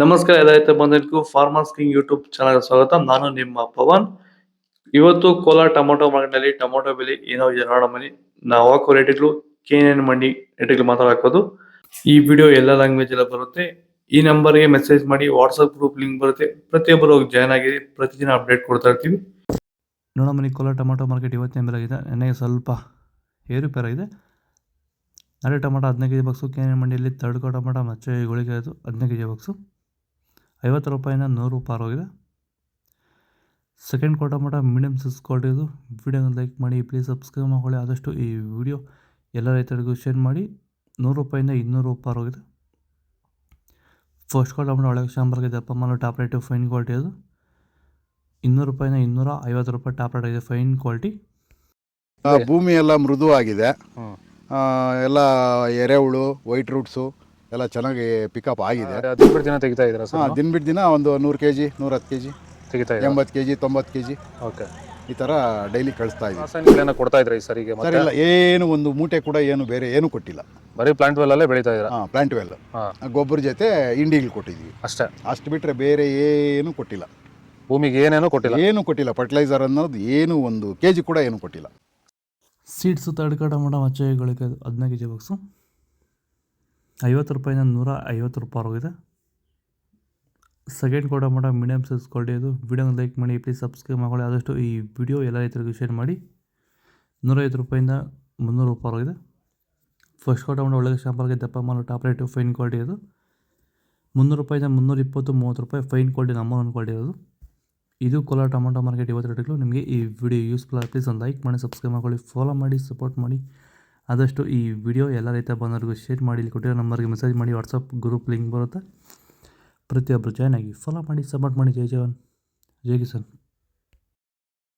ನಮಸ್ಕಾರ ರೈತ ಬಂಧುಗಳಿಗೂ farmers king YouTube channel ಸ್ವಾಗತ. ನಾನು ನಿಮ್ಮ ಪವನ್. ಇವತ್ತು ಕೋಲಾರ ಟೊಮೊಟೊ ಮಾರ್ಕೆಟ್ನಲ್ಲಿ ಟೊಮೊಟೊ ಬೆಲೆ ಏನೋ ಇದೆ ನೋಡೋಣ ಬನ್ನಿ. ನಾವು ಹಾಕೋ ರೇಟ್ಗಳು KNN ಮಂಡಿ ರೇಟ್ಗಳು ಮಾತಾಡೋದು. ಈ ವಿಡಿಯೋ ಎಲ್ಲ ಲ್ಯಾಂಗ್ವೇಜ್ ಎಲ್ಲ ಬರುತ್ತೆ. ಈ ನಂಬರ್ಗೆ ಮೆಸೇಜ್ ಮಾಡಿ, ವಾಟ್ಸಪ್ ಗ್ರೂಪ್ ಲಿಂಕ್ ಬರುತ್ತೆ, ಪ್ರತಿಯೊಬ್ಬರು ಜಾಯ್ನ್ ಆಗಿ ಪ್ರತಿದಿನ ಅಪ್ಡೇಟ್ ಕೊಡ್ತಾ ಇರ್ತೀವಿ. ನೋಡೋಣ ಬನ್ನಿ, ಕೋಲಾರ ಟೊಮೊಟೊ ಮಾರ್ಕೆಟ್ ಇವತ್ತಿನ ಬೆಲೆ ಆಗಿದೆ. ನನಗೆ ಸ್ವಲ್ಪ ಏರುಪೇರಾಗಿದೆ. ನಾಳೆ ಟೊಮೊಟೊ 15 kg ಬಾಕ್ಸು KNN ಮಂಡಿಯಲ್ಲಿ ತಡ್ಕೋ ಟೊಮೊಟೊ ಮಚ್ಚೆ ಗೋಳಿಗೆ ಆಯಿತು 15 kg ಬಾಕ್ಸು 50 ರೂಪಾಯಿಂದ 100 ರೂಪಾಯಿ ಹೋಗಿದೆ. Second quarter tomato medium size quality ಇದು. ವಿಡಿಯೋನ ಲೈಕ್ ಮಾಡಿ, ಪ್ಲೀಸ್ ಸಬ್ಸ್ಕ್ರೈಬ್ ಮಾಡ್ಕೊಳ್ಳಿ. ಆದಷ್ಟು ಈ ವಿಡಿಯೋ ಎಲ್ಲ ರೈತರಿಗೂ ಶೇರ್ ಮಾಡಿ. 100 ರೂಪಾಯಿಂದ 200 ರೂಪಾಯಿ ಹೋಗಿದೆ. ಫಸ್ಟ್ ಕ್ವಾರ್ಟರ್ ಟೊಮೊಟೊ ಒಳಗೆ ಶಾಂಬರ್ಗೆ ದಪ್ಪ ಮಾಲು ಟಾಪ್ ರೇಟು ಫೈನ್ ಕ್ವಾಲಿಟಿ ಅದು 200 ರೂಪಾಯಿಂದ 250 ರೂಪಾಯಿ ಟಾಪ್ ರೇಟ್ ಆಗಿದೆ ಫೈನ್ ಕ್ವಾಲಿಟಿ. ಭೂಮಿ ಎಲ್ಲ ಮೃದು ಆಗಿದೆ. ಎಲ್ಲ ಎರೆಹುಳು, ವೈಟ್ ರೂಟ್ಸು ಎಲ್ಲ ಚೆನ್ನಾಗಿ ಪಿಕಪ್ ಆಗಿದೆ. ದಿನ ಬಿಟ್ಟು ದಿನ ತೆಗಿತಾ ಇದ್ದೀರಾ ಸರ್? ದಿನ ಬಿಟ್ಟು ದಿನ ಒಂದು 100 kg 110 kg ತೆಗಿತಾ ಇದ್ದೀರಾ? 80 kg 90 kg ಓಕೆ. ಈ ಥರ ಡೈಲಿ ಕಳಿಸ್ತಾ ಇದ್ದೀವಿ. ರಾಸಾಯನಿಕಗಳನ್ನ ಕೊಡ್ತಾ ಇದ್ರಾ ಈ ಸರಿಗೆ? ಸರ್ ಇಲ್ಲ, ಏನು ಒಂದು ಮೂಟೆ ಕೂಡ ಏನು ಬೇರೆ ಏನು ಕೊಟ್ಟಿಲ್ಲ. ಬರೀ ಪ್ಲಾಂಟ್ ವೆಲ್ ಅಲ್ಲೇ ಬೆಳೀತಾ ಇದ್ದೀರಾ? ಪ್ಲಾಂಟ್ ವೆಲ್ ಗೊಬ್ಬರ ಜೊತೆ ಇಂಡಿಗಳು ಕೊಟ್ಟಿದ್ವಿ ಅಷ್ಟೇ. ಅಷ್ಟು ಬಿಟ್ಟರೆ ಬೇರೆ ಏನು ಕೊಟ್ಟಿಲ್ಲ. ಭೂಮಿಗೆ ಏನೇನೋ ಕೊಟ್ಟಿಲ್ಲ? ಏನು ಕೊಟ್ಟಿಲ್ಲ. ಫರ್ಟಿಲೈಸರ್ ಅನ್ನೋದು ಏನು 1 kg ಕೂಡ ಏನು ಕೊಟ್ಟಿಲ್ಲ. ಸೀಡ್ಸು ತಡ್ಕೋ ಟೊಮೊಟೊ ಮಚ್ಚೆಗಳಿಗೆ 15 kg ಬಾಕ್ಸು 50 ರೂಪಾಯಿಂದ 150 ರೂಪಾಯಿ ಹೋಗಿದೆ. Second quarter tomato medium size quality ಇದು. ವಿಡಿಯೋನ ಲೈಕ್ ಮಾಡಿ, ಪ್ಲೀಸ್ ಸಬ್ಸ್ಕ್ರೈಬ್ ಮಾಡ್ಕೊಳ್ಳಿ. ಆದಷ್ಟು ಈ ವಿಡಿಯೋ ಎಲ್ಲ ರೈತರಿಗೂ ಶೇರ್ ಮಾಡಿ. 150 ರೂಪಾಯಿಂದ 300 ರೂಪಾಯಿ ಹೋಗಿದೆ. ಫಸ್ಟ್ ಕ್ವಾರ್ಟರ್ ಟೊಮೊಟೊ ಒಳ್ಳೆಯ ಶಾಂಪಲ್ಗೆ ದಪ್ಪ ಮಾಲು ಟಾಪ್ ರೇಟು ಫೈನ್ ಕ್ವಾಲಿಟಿ ಇದು 300 ರೂಪಾಯಿಂದ 320 30 ರೂಪಾಯಿ ಫೈನ್ ಕ್ವಾಲಿಟಿ ನಂಬರ್ 1 ಕ್ವಾಲಿಟಿ ಇರೋದು. ಇದು ಕೋಲಾರ ಟೊಮೊಟೊ ಮಾರ್ಕೆಟ್ ಇವತ್ತು ರೇಟ್ಗಳು. ನಿಮಗೆ ಈ ವಿಡಿಯೋ ಯೂಸ್ಫುಲ್ ಆಗಿ ಪ್ಲೀಸ್ ಒಂದು ಲೈಕ್ ಮಾಡಿ, ಸಬ್ಸ್ಕ್ರೈಬ್ ಮಾಡ್ಕೊಳ್ಳಿ, ಫಾಲೋ ಮಾಡಿ, ಸಪೋರ್ಟ್ ಮಾಡಿ. ಆದಷ್ಟು ಈ ವಿಡಿಯೋ ಎಲ್ಲ ರೈತ ಬಂದವರಿಗೂ ಶೇರ್ ಮಾಡಿ. ಇಲ್ಲಿ ಕೊಟ್ಟಿರೋ ನಂಬರ್ಗೆ ಮೆಸೇಜ್ ಮಾಡಿ, ವಾಟ್ಸಪ್ ಗ್ರೂಪ್ ಲಿಂಕ್ ಬರುತ್ತೆ, ಪ್ರತಿಯೊಬ್ಬರು ಜಾಯ್ನ್ ಆಗಿ ಫಾಲೋ ಮಾಡಿ, ಸಪೋರ್ಟ್ ಮಾಡಿ. ಜೈ ಜವಾನ್, ಜೈ ಕಿಸಾನ್.